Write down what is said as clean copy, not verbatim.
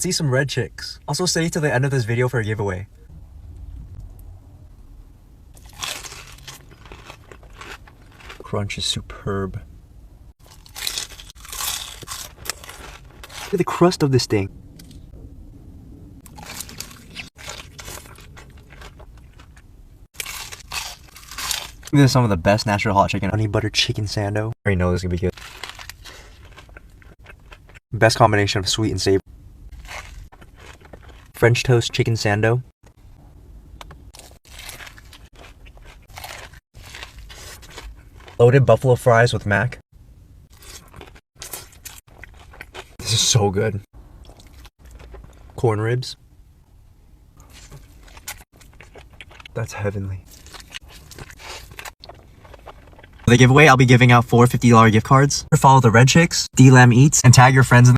See some red chicks. Also stay till the end of this video for a giveaway. Crunch is superb. Look at the crust of this thing. This is some of the best Nashville hot chicken. Honey butter chicken sando. I already know this is gonna be good. Best combination of sweet and savory. French toast chicken sando. Loaded buffalo fries with mac. This is so good. Corn ribs. That's heavenly. For the giveaway, I'll be giving out 4 $50 gift cards. Follow the Red Chicks, D-Lam Eats, and tag your friends in the